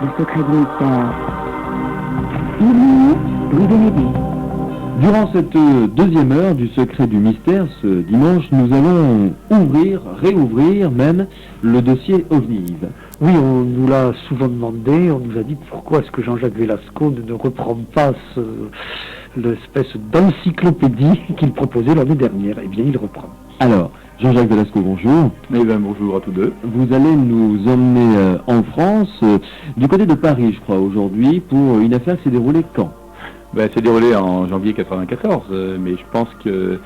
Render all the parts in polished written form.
Le secret du mystère. Illuminé, Louis Bénédicte. Durant cette deuxième heure du secret du mystère, ce dimanche, nous allons réouvrir même, le dossier OVNI. Oui, on nous l'a souvent demandé, on nous a dit pourquoi est-ce que Jean-Jacques Velasco ne reprend pas l'espèce d'encyclopédie qu'il proposait l'année dernière. Eh bien, il reprend. Alors, Jean-Jacques Velasco, bonjour. Eh bien, bonjour à tous deux. Vous allez nous emmener en France, du côté de Paris, je crois, aujourd'hui, pour une affaire qui s'est déroulée quand? C'est déroulé en janvier 94, mais je pense que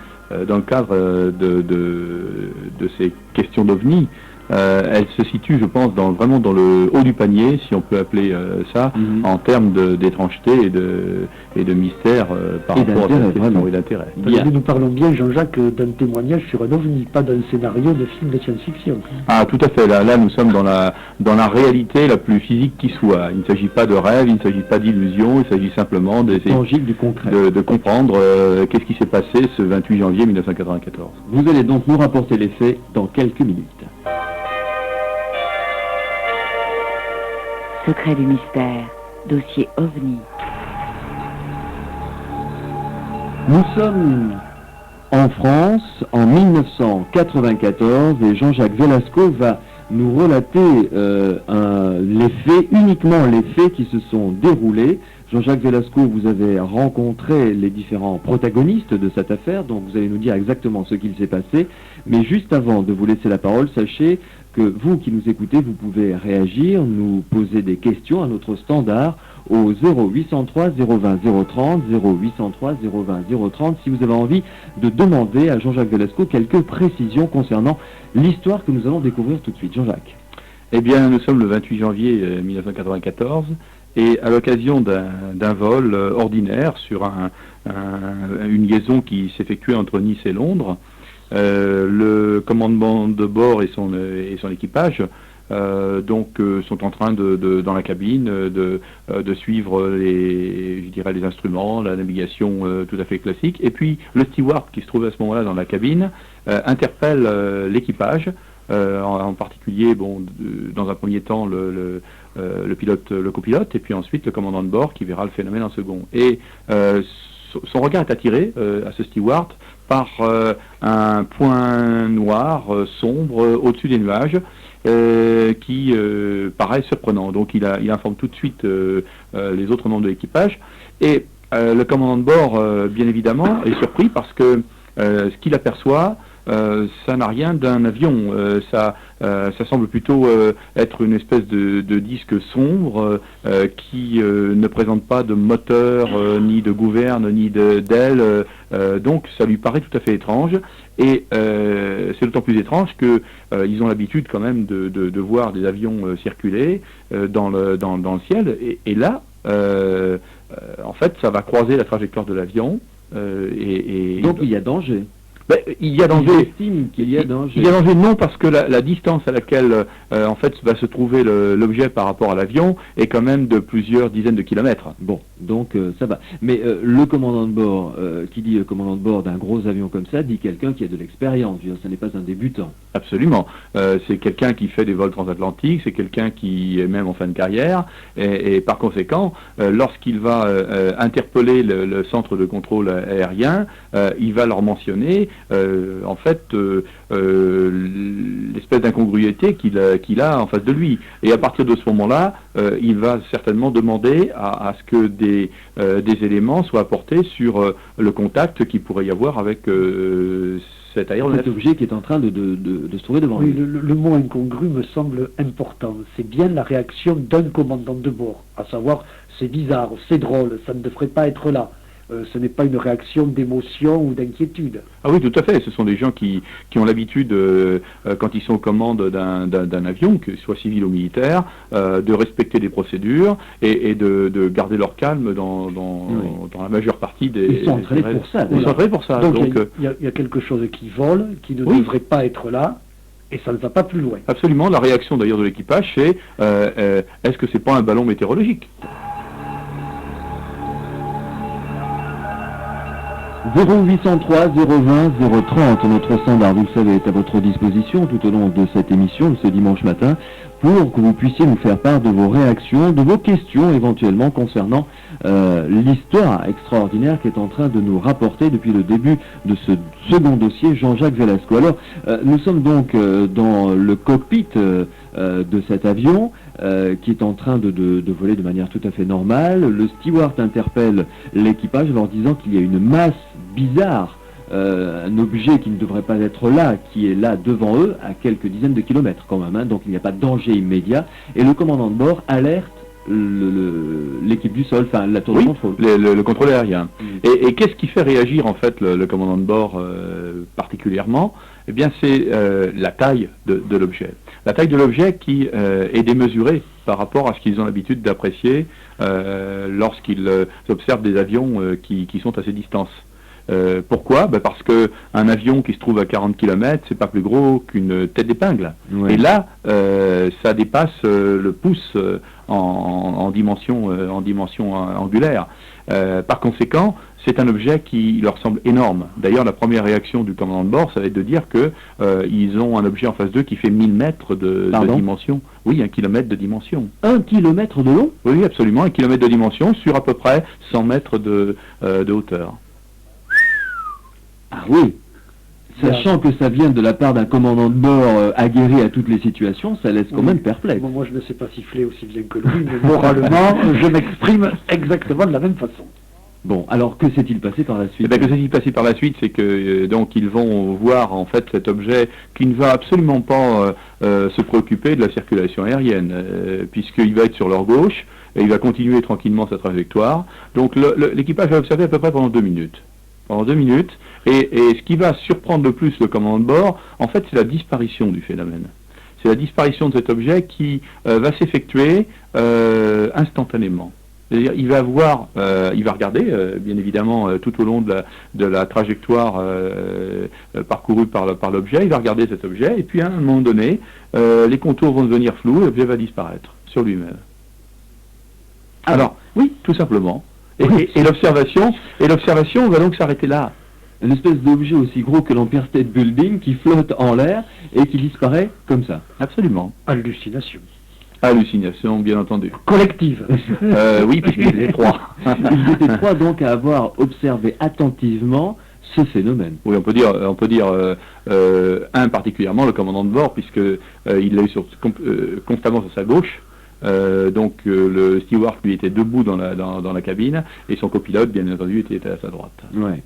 dans le cadre de ces questions d'OVNI, elle se situe, je pense, vraiment dans le haut du panier, si on peut appeler ça, en termes d'étrangeté et de mystère par rapport à cette question et d'intérêt. Nous parlons bien, Jean-Jacques, d'un témoignage sur un OVNI, pas d'un scénario de film de science-fiction. Ah, tout à fait. Là, nous sommes dans la réalité la plus physique qui soit. Il ne s'agit pas de rêve, il ne s'agit pas d'illusion, il s'agit simplement d'essayer de comprendre qu'est-ce qui s'est passé ce 28 janvier 1994. Vous allez donc nous rapporter les faits dans quelques minutes. Secret du mystère, dossier OVNI. Nous sommes en France en 1994 et Jean-Jacques Velasco va nous relater uniquement les faits qui se sont déroulés. Jean-Jacques Velasco, vous avez rencontré les différents protagonistes de cette affaire, donc vous allez nous dire exactement ce qu'il s'est passé. Mais juste avant de vous laisser la parole, sachez que vous qui nous écoutez, vous pouvez réagir, nous poser des questions à notre standard au 0803 020 030, 0803 020 030, si vous avez envie de demander à Jean-Jacques Velasco quelques précisions concernant l'histoire que nous allons découvrir tout de suite. Jean-Jacques. Eh bien, nous sommes le 28 janvier 1994, et à l'occasion d'un vol ordinaire sur une liaison qui s'effectuait entre Nice et Londres, le commandement de bord et son équipage sont en train dans la cabine de suivre les instruments, la navigation tout à fait classique. Et puis le steward qui se trouve à ce moment-là dans la cabine interpelle l'équipage, en particulier dans un premier temps le pilote, le copilote, et puis ensuite le commandant de bord qui verra le phénomène en second. Et son regard est attiré à ce steward par un point noir sombre au-dessus des nuages qui paraît surprenant. Donc il informe tout de suite les autres membres de l'équipage, et le commandant de bord bien évidemment est surpris parce que ce qu'il aperçoit, ça n'a rien d'un avion, ça semble plutôt être une espèce de disque sombre qui ne présente pas de moteur, ni de gouverne, ni d'aile, donc ça lui paraît tout à fait étrange, et c'est d'autant plus étrange que ils ont l'habitude quand même de voir des avions circuler dans le ciel, et là, en fait, ça va croiser la trajectoire de l'avion, donc il y a danger. Il y a danger. Il estime qu'il y a danger. Il y a danger, non, parce que la distance à laquelle en fait va se trouver l'objet par rapport à l'avion est quand même de plusieurs dizaines de kilomètres. Bon, donc ça va. Mais le commandant de bord, qui dit le commandant de bord d'un gros avion comme ça, dit quelqu'un qui a de l'expérience. Ce n'est pas un débutant. Absolument. C'est quelqu'un qui fait des vols transatlantiques, c'est quelqu'un qui est même en fin de carrière, et par conséquent, lorsqu'il va interpeller le centre de contrôle aérien, il va leur mentionner en fait l'espèce d'incongruité qu'il a en face de lui, et à partir de ce moment-là il va certainement demander à ce que des éléments soient apportés sur le contact qu'il pourrait y avoir avec cet aéronef. Cet objet qui est en train de se trouver devant lui. Le mot incongru me semble important. C'est bien la réaction d'un commandant de bord, à savoir c'est bizarre, c'est drôle, ça ne devrait pas être là. Ce n'est pas une réaction d'émotion ou d'inquiétude. Ah oui, tout à fait. Ce sont des gens qui ont l'habitude, quand ils sont aux commandes d'un avion, que ce soit civil ou militaire, de respecter des procédures et de garder leur calme dans la majeure partie des... Ils sont entraînés pour ça. Ils sont entraînés pour ça. Donc il y a quelque chose qui vole, qui ne devrait pas être là, et ça ne va pas plus loin. Absolument. La réaction d'ailleurs de l'équipage, c'est est-ce que c'est pas un ballon météorologique ? 0803 020 030, notre standard, vous le savez, est à votre disposition tout au long de cette émission de ce dimanche matin pour que vous puissiez nous faire part de vos réactions, de vos questions éventuellement concernant l'histoire extraordinaire qui est en train de nous rapporter depuis le début de ce second dossier Jean-Jacques Velasco. Alors, nous sommes donc dans le cockpit de cet avion qui est en train de voler de manière tout à fait normale. Le steward interpelle l'équipage en leur disant qu'il y a une masse bizarre, un objet qui ne devrait pas être là, qui est là devant eux, à quelques dizaines de kilomètres quand même, hein, donc il n'y a pas de danger immédiat, et le commandant de bord alerte l'équipe du sol, enfin la tour de contrôle. Le contrôle aérien. Et qu'est-ce qui fait réagir en fait le commandant de bord particulièrement? Eh bien c'est la taille de l'objet. La taille de l'objet qui est démesurée par rapport à ce qu'ils ont l'habitude d'apprécier lorsqu'ils observent des avions qui sont à ces distances. Pourquoi? Parce que un avion qui se trouve à 40 km, c'est pas plus gros qu'une tête d'épingle. Ouais. Et là, ça dépasse le pouce en dimension angulaire. Par conséquent, c'est un objet qui leur semble énorme. D'ailleurs, la première réaction du commandant de bord, ça va être de dire que ils ont un objet en face d'eux qui fait 1000 mètres de dimension. Oui, 1 kilomètre de dimension. 1 kilomètre de long? Oui, absolument, 1 kilomètre de dimension sur à peu près 100 mètres de hauteur. Ah oui, sachant que ça vient de la part d'un commandant de bord aguerri à toutes les situations, ça laisse quand même perplexe. Moi, je ne sais pas siffler aussi bien que lui, mais moralement, je m'exprime exactement de la même façon. Bon, alors que s'est-il passé par la suite? Que s'est-il passé par la suite, c'est que donc ils vont voir en fait cet objet qui ne va absolument pas se préoccuper de la circulation aérienne, puisqu'il va être sur leur gauche et il va continuer tranquillement sa trajectoire. Donc l'équipage va observer à peu près pendant 2 minutes. Et ce qui va surprendre le plus le commandant de bord, en fait, c'est la disparition du phénomène. C'est la disparition de cet objet qui va s'effectuer instantanément. C'est-à-dire, il va regarder, bien évidemment, tout au long de la trajectoire parcourue par l'objet, il va regarder cet objet, et puis à un moment donné, les contours vont devenir flous, et l'objet va disparaître sur lui-même. Alors, oui, tout simplement. Et l'observation va donc s'arrêter là. Une espèce d'objet aussi gros que l'Empire State Building qui flotte en l'air et qui disparaît comme ça. Absolument. Hallucination. Hallucination, bien entendu. Collective. Oui, puisqu'ils étaient 3. Ils étaient 3 donc à avoir observé attentivement ce phénomène. Oui, on peut dire un particulièrement, le commandant de bord, puisque il l'a eu constamment sur sa gauche. Donc le steward lui était debout dans la cabine et son copilote bien entendu était à sa droite. Ouais.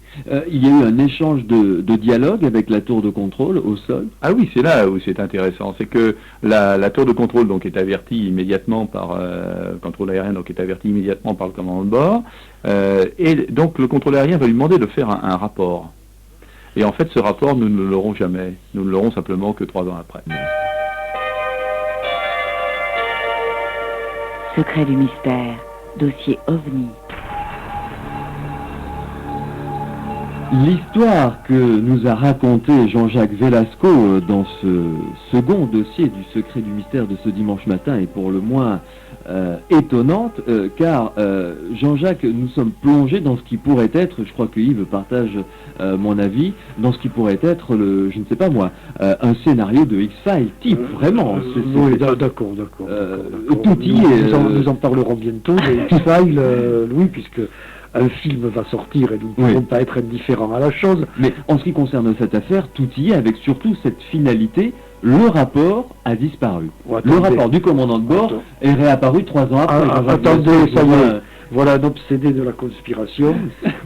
Il y a eu un échange de dialogue avec la tour de contrôle au sol. Ah oui, c'est là où c'est intéressant, c'est que la tour de contrôle donc est avertie immédiatement par contrôle aérien donc est avertie immédiatement par le commandant de bord et donc le contrôle aérien va lui demander de faire un rapport. Et en fait ce rapport nous ne l'aurons jamais, nous ne l'aurons simplement que 3 ans après. Secret du mystère, dossier OVNI. L'histoire que nous a raconté Jean-Jacques Velasco dans ce second dossier du secret du mystère de ce dimanche matin est pour le moins étonnante, car Jean-Jacques, nous sommes plongés dans ce qui pourrait être, je crois que Yves partage mon avis, dans ce qui pourrait être, je ne sais pas moi, un scénario de X-Files type, vraiment. Oui, d'accord. Tout y est. Nous en parlerons bientôt de X-Files, oui, puisque un film va sortir et nous ne pouvons pas être indifférents à la chose. Mais en ce qui concerne cette affaire, tout y est, avec surtout cette finalité, le rapport a disparu. Le rapport du commandant de bord est réapparu 3 ans après. Attendez, ça y est. Voilà un obsédé de la conspiration.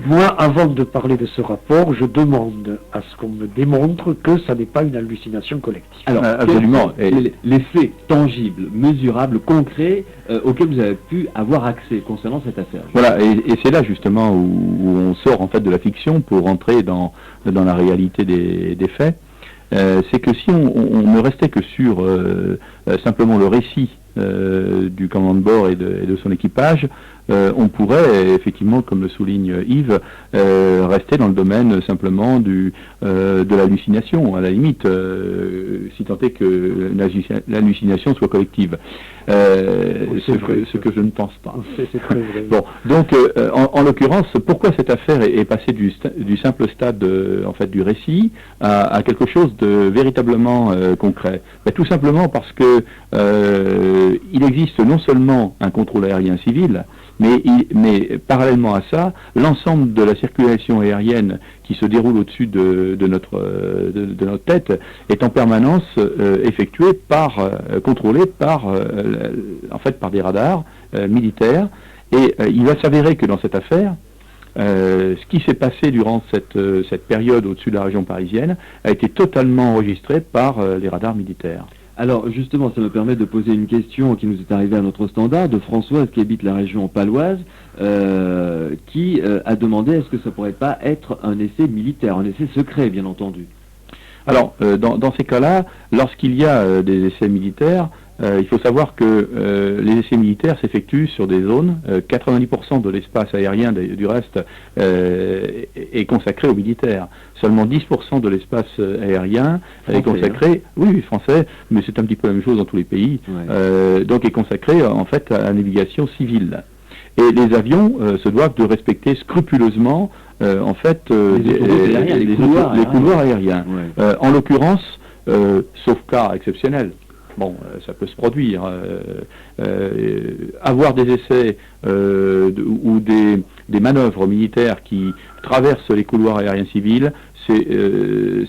Moi, avant de parler de ce rapport, je demande à ce qu'on me démontre que ça n'est pas une hallucination collective. Alors, absolument. Les faits tangibles, mesurables, concrets, auxquels vous avez pu avoir accès concernant cette affaire. Voilà, et c'est là justement où on sort en fait de la fiction pour entrer dans la réalité des faits. C'est que si on ne restait que sur simplement le récit du commandant de bord et de son équipage, on pourrait effectivement, comme le souligne Yves, rester dans le domaine simplement de l'hallucination, à la limite, si tant est que l'hallucination soit collective. Ce que je ne pense pas. C'est très vrai. Bon, donc en l'occurrence, pourquoi cette affaire est passée du simple stade en fait du récit à quelque chose de véritablement concret? Tout simplement parce que il existe non seulement un contrôle aérien civil, mais parallèlement à ça, l'ensemble de la circulation aérienne qui se déroule au-dessus de notre tête est en permanence effectuée contrôlée par des radars militaires. Et il va s'avérer que dans cette affaire, ce qui s'est passé durant cette période au-dessus de la région parisienne a été totalement enregistré par les radars militaires. Alors justement, ça me permet de poser une question qui nous est arrivée à notre standard de Françoise qui habite la région paloise, qui a demandé est-ce que ça pourrait pas être un essai militaire, un essai secret bien entendu. Alors dans ces cas-là, lorsqu'il y a des essais militaires, il faut savoir que les essais militaires s'effectuent sur des zones, 90% de l'espace aérien du reste est consacré aux militaires. Seulement 10% de l'espace aérien est consacré, oui, français, mais c'est un petit peu la même chose dans tous les pays, donc est consacré en fait à la navigation civile. Et les avions se doivent de respecter scrupuleusement les couloirs aériens. Ouais. En l'occurrence, sauf cas exceptionnel, bon, ça peut se produire. Avoir des essais ou des manœuvres militaires qui traversent les couloirs aériens civils,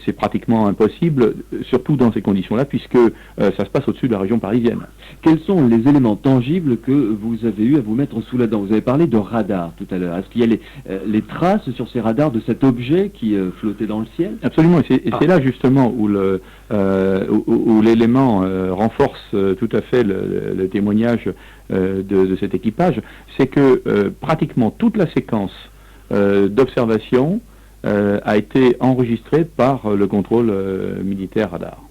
c'est pratiquement impossible, surtout dans ces conditions-là, puisque ça se passe au-dessus de la région parisienne. Quels sont les éléments tangibles que vous avez eu à vous mettre sous la dent? Vous avez parlé de radars tout à l'heure. Est-ce qu'il y a les traces sur ces radars de cet objet qui flottait dans le ciel? Absolument, et c'est là justement où l'élément renforce tout à fait le témoignage de cet équipage, c'est que pratiquement toute la séquence d'observation a été enregistrée par le contrôle militaire radar.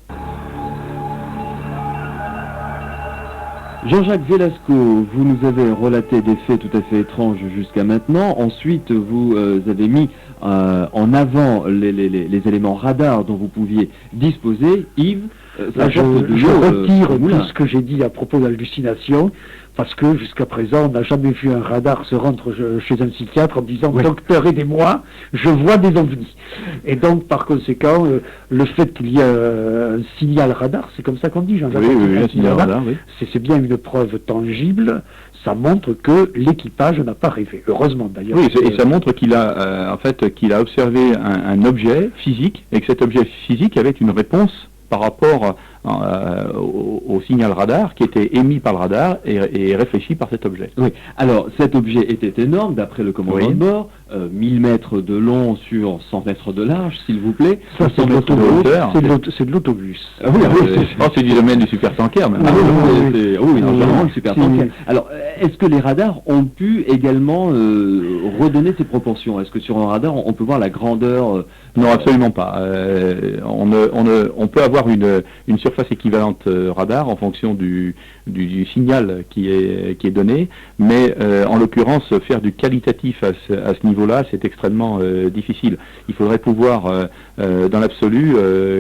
Jean-Jacques Velasco, vous nous avez relaté des faits tout à fait étranges jusqu'à maintenant. Ensuite, vous avez mis en avant les éléments radars dont vous pouviez disposer. Yves, je retire tout ce que j'ai dit à propos d'hallucination, parce que jusqu'à présent, on n'a jamais vu un radar se rendre chez un psychiatre en disant « Docteur, aidez-moi, je vois des ovnis ». Et donc, par conséquent, le fait qu'il y ait un signal radar, c'est comme ça qu'on dit, Jean-Jacques? Oui, un signal radar, oui. C'est bien une preuve tangible, ça montre que l'équipage n'a pas rêvé. Heureusement, d'ailleurs. Oui, et ça montre qu'il a, qu'il a observé un objet physique, et que cet objet physique avait une réponse par rapport au signal radar qui était émis par le radar et réfléchi par cet objet. Oui. Alors, cet objet était énorme, d'après le commandant de bord, 1000 mètres de long sur 100 mètres de large, s'il vous plaît. Ça, c'est de l'autobus. C'est de l'autobus. C'est du domaine du supertanker, même. Oui, vraiment le supertanker. Alors, est-ce que les radars ont pu également redonner ces proportions? Est-ce que sur un radar, on peut voir la grandeur Non, absolument pas. On peut avoir une surface équivalente radar en fonction du signal qui est donné, mais en l'occurrence, faire du qualitatif à ce niveau-là, c'est extrêmement difficile. Il faudrait pouvoir, dans l'absolu,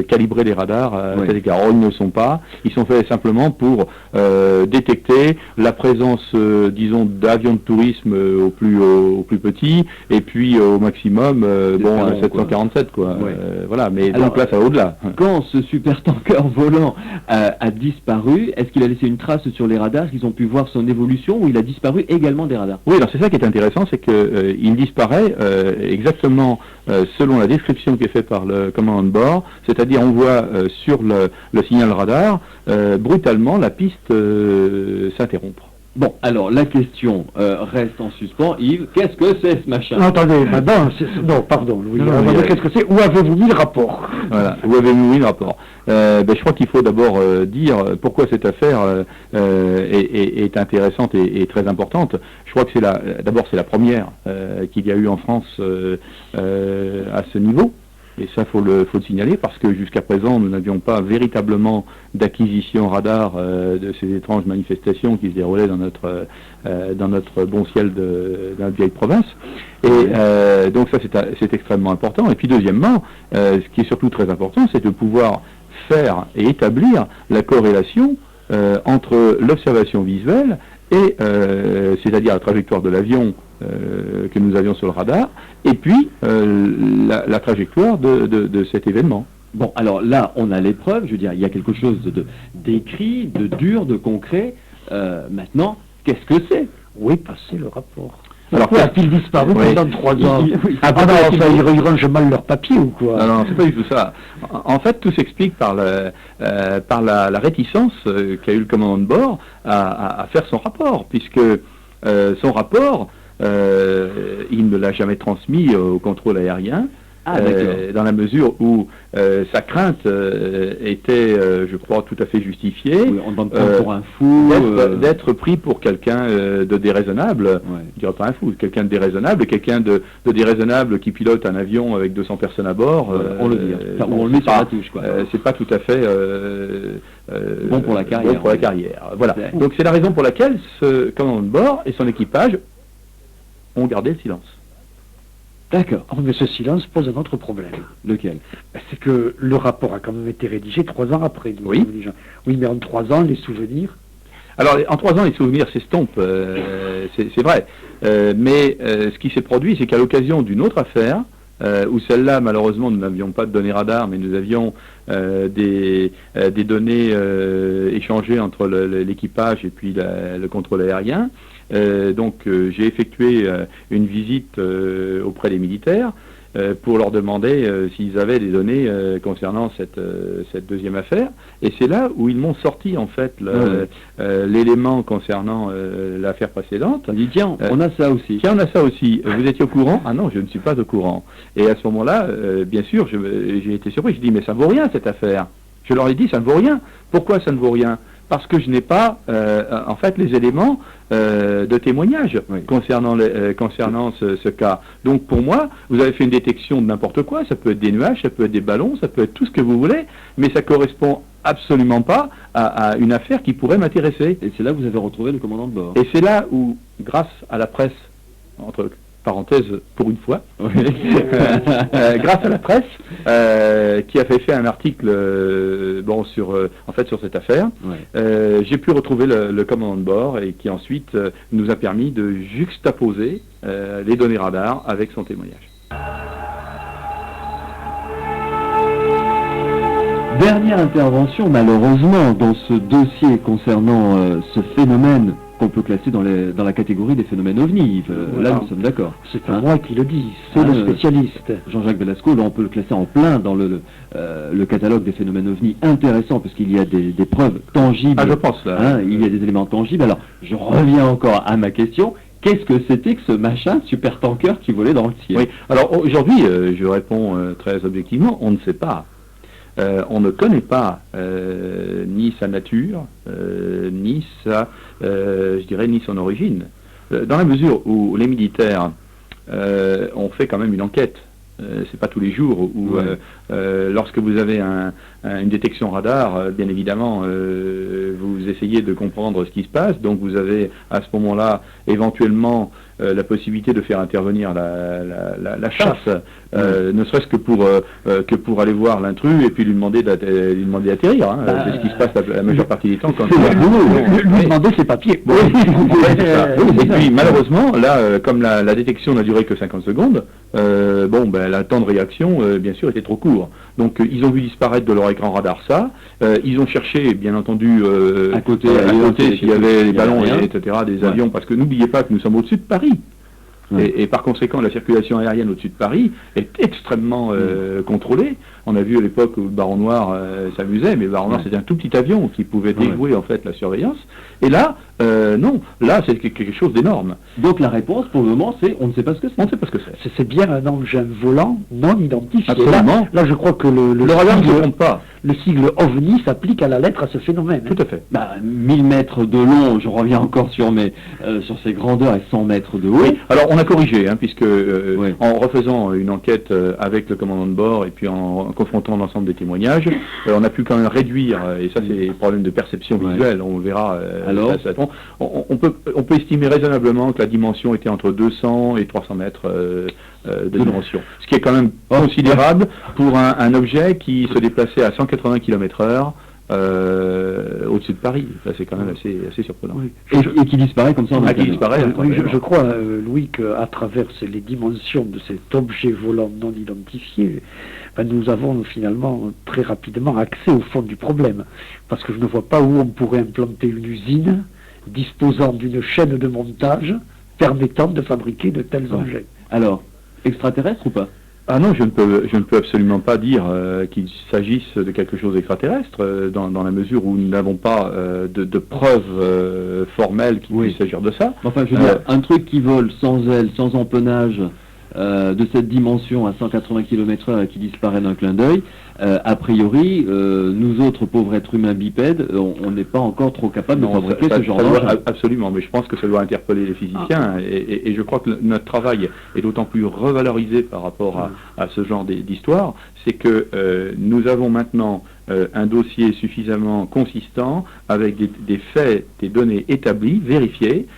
calibrer les radars à cet égard. Or, ils ne le sont pas. Ils sont faits simplement pour détecter la présence, disons, d'avions de tourisme au plus petit, et puis au maximum, 747, quoi. Voilà, mais alors, donc là, ça va au-delà. Quand ce supertanker volant a disparu, est-ce qu'il a laissé une trace sur les radars? Est-ce qu'ils ont pu voir son évolution, ou il a disparu également des radars? Oui, alors c'est ça qui est intéressant, c'est qu'il disparaît exactement selon la description qui est faite par le commandant de bord, c'est-à-dire on voit sur le signal radar, brutalement la piste s'interrompre. Bon, alors la question reste en suspens. Yves, qu'est-ce que c'est ce machin? Non, attendez, non, pardon, Louis. Qu'est-ce que c'est? Où avez-vous mis le rapport? Voilà, où avez-vous mis le rapport? Je crois qu'il faut d'abord dire pourquoi cette affaire est intéressante et très importante. Je crois que c'est la première qu'il y a eu en France à ce niveau. Et ça, faut le signaler, parce que jusqu'à présent, nous n'avions pas véritablement d'acquisition radar de ces étranges manifestations qui se déroulaient dans notre bon ciel de notre vieille province. Et donc ça, c'est extrêmement important. Et puis deuxièmement, ce qui est surtout très important, c'est de pouvoir faire et établir la corrélation entre l'observation visuelle et c'est-à-dire la trajectoire de l'avion que nous avions sur le radar, et puis la trajectoire de cet événement. Bon, alors là, on a l'épreuve, je veux dire, il y a quelque chose d'écrit, de dur, de concret. Maintenant, qu'est-ce que c'est? Où est passé le rapport? Alors, pourquoi a-t-il disparu pendant 3 ans? Ils rangent mal leur papier ou quoi? Non, c'est pas du tout ça. En fait, tout s'explique par la réticence qu'a eu le commandant de bord à faire son rapport, puisque son rapport, il ne l'a jamais transmis au contrôle aérien. Dans la mesure où sa crainte était, je crois, tout à fait justifiée. Oui, on ne demande pas pour un fou. D'être pris pour quelqu'un de déraisonnable. Je dirais pas un fou, quelqu'un de déraisonnable, quelqu'un de déraisonnable qui pilote un avion avec 200 personnes à bord. On le dit. On le met sur la touche, quoi. C'est pas tout à fait bon pour la carrière. Bon pour la carrière. Voilà. Donc c'est la raison pour laquelle ce commandant de bord et son équipage ont gardé le silence. D'accord. Mais ce silence pose un autre problème. Lequel? C'est que le rapport a quand même été rédigé 3 ans après. Oui. Oui, mais en 3 ans, les souvenirs... Alors, en 3 ans, les souvenirs s'estompent, c'est vrai. Mais ce qui s'est produit, c'est qu'à l'occasion d'une autre affaire, où celle-là, malheureusement, nous n'avions pas de données radar, mais nous avions des données échangées entre l'équipage et puis le contrôle aérien. Donc j'ai effectué une visite auprès des militaires pour leur demander s'ils avaient des données concernant cette deuxième affaire. Et c'est là où ils m'ont sorti en fait l'élément concernant l'affaire précédente. On dit tiens, on a ça aussi. Tiens, on a ça aussi. Vous étiez au courant? Ah non, je ne suis pas au courant. Et à ce moment-là, bien sûr, j'ai été surpris. Je dis mais ça ne vaut rien cette affaire. Je leur ai dit ça ne vaut rien. Pourquoi ça ne vaut rien? Parce que je n'ai pas, en fait, les éléments de témoignage concernant ce cas. Donc, pour moi, vous avez fait une détection de n'importe quoi. Ça peut être des nuages, ça peut être des ballons, ça peut être tout ce que vous voulez, mais ça correspond absolument pas à une affaire qui pourrait m'intéresser. Et c'est là que vous avez retrouvé le commandant de bord. Et c'est là où, grâce à la presse, entre parenthèse pour une fois, grâce à la presse qui a fait un article sur cette affaire, j'ai pu retrouver le commandant de bord et qui ensuite nous a permis de juxtaposer les données radar avec son témoignage. Dernière intervention, malheureusement, dans ce dossier concernant ce phénomène qu'on peut classer dans la catégorie des phénomènes ovnis. Là, nous sommes d'accord. C'est pas moi qui le dis, c'est le spécialiste. Jean-Jacques Velasco, là, on peut le classer en plein dans le catalogue des phénomènes ovnis intéressants, parce qu'il y a des preuves tangibles. Ah, je pense, là. Il y a des éléments tangibles. Alors, je reviens encore à ma question. Qu'est-ce que c'était que ce machin supertanker qui volait dans le ciel? Oui. Alors, aujourd'hui, je réponds très objectivement, on ne sait pas. On ne connaît pas ni sa nature, ni ni son origine. Dans la mesure où les militaires ont fait quand même une enquête, c'est pas tous les jours où lorsque vous avez une détection radar, bien évidemment, vous essayez de comprendre ce qui se passe, donc vous avez à ce moment-là éventuellement la possibilité de faire intervenir la chasse, ne serait-ce que pour aller voir l'intrus et puis lui demander d'atterrir. C'est ce qui se passe la majeure partie du temps. Lui demander ses papiers. Et puis malheureusement, là, comme la détection n'a duré que 50 secondes, le temps de réaction, bien sûr, était trop court. Donc ils ont vu disparaître de leur écran radar ça. Ils ont cherché, bien entendu, à côté s'il y avait des ballons, etc., des avions, parce que n'oubliez pas que nous sommes au-dessus de Paris. Et par conséquent, la circulation aérienne au-dessus de Paris est extrêmement contrôlée. On a vu à l'époque où le Baron Noir s'amusait, mais le Baron Noir, c'était un tout petit avion qui pouvait déjouer en fait la surveillance. Et là, non, là c'est quelque chose d'énorme. Donc la réponse pour le moment c'est on ne sait pas ce que c'est. On ne sait pas ce que c'est. C'est bien un engin volant non identifié. Absolument. Là, je crois que le radar ne se trompe pas. Le sigle OVNI s'applique à la lettre à ce phénomène. Tout à fait. 1000 mètres de long, je reviens encore sur ces grandeurs et 100 mètres de haut. Oui, alors on a corrigé, puisque en refaisant une enquête avec le commandant de bord et puis en confrontant l'ensemble des témoignages, on a pu quand même réduire, et ça c'est des problèmes de perception visuelle, on verra. Alors on peut estimer raisonnablement que la dimension était entre 200 et 300 mètres de dimension, ce qui est quand même considérable pour un objet qui se déplaçait à 180 km/h au-dessus de Paris. Enfin, c'est quand même assez surprenant. Oui. Et qui disparaît comme ça en qui disparaît. Oui, je crois, Louis, qu'à travers les dimensions de cet objet volant non identifié, nous avons finalement très rapidement accès au fond du problème. Parce que je ne vois pas où on pourrait implanter une usine disposant d'une chaîne de montage permettant de fabriquer de tels objets. Alors, extraterrestre ou pas? Ah non, je ne peux absolument pas dire qu'il s'agisse de quelque chose d'extraterrestre, dans la mesure où nous n'avons pas de preuves formelles qu'il puisse s'agir de ça. Enfin, je veux dire, un truc qui vole sans aile, sans empennage, de cette dimension à 180 km/h qui disparaît d'un clin d'œil, a priori, nous autres pauvres êtres humains bipèdes, on n'est pas encore trop capables de fabriquer ce genre d'engin. Absolument, mais je pense que ça doit interpeller les physiciens, et je crois que notre travail est d'autant plus revalorisé par rapport à ce genre d'histoire, c'est que nous avons maintenant un dossier suffisamment consistant, avec des faits, des données établies, vérifiées,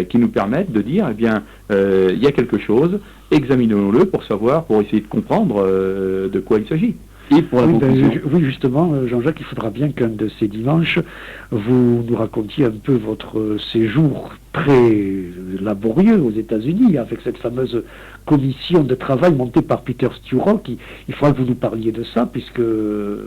qui nous permettent de dire, il y a quelque chose, examinons-le pour essayer de comprendre de quoi il s'agit. Et pour la conclusion. Oui, justement, Jean-Jacques, il faudra bien qu'un de ces dimanches, vous nous racontiez un peu votre séjour très laborieux aux États-Unis, avec cette fameuse commission de travail montée par Peter Sturrock. Il faudra que vous nous parliez de ça, puisque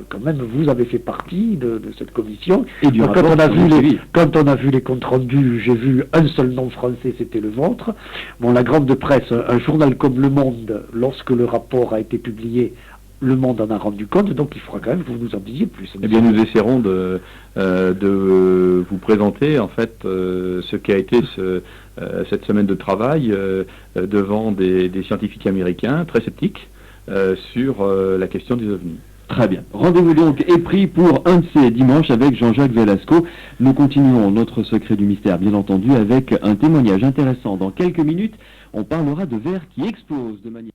quand même vous avez fait partie de cette commission. Et du rapport quand on a vu les comptes rendus, j'ai vu un seul nom français, c'était le vôtre. Bon, la grande presse, un journal comme Le Monde, lorsque le rapport a été publié, Le Monde en a rendu compte, donc il faudra quand même que vous nous en disiez plus. Eh bien, nous essaierons de vous présenter en fait ce qu'a été cette semaine de travail devant des scientifiques américains très sceptiques sur la question des ovnis. Très bien. Rendez-vous donc est pris pour un de ces dimanches avec Jean-Jacques Velasco. Nous continuons notre secret du mystère, bien entendu, avec un témoignage intéressant. Dans quelques minutes, on parlera de verres qui explosent de manière...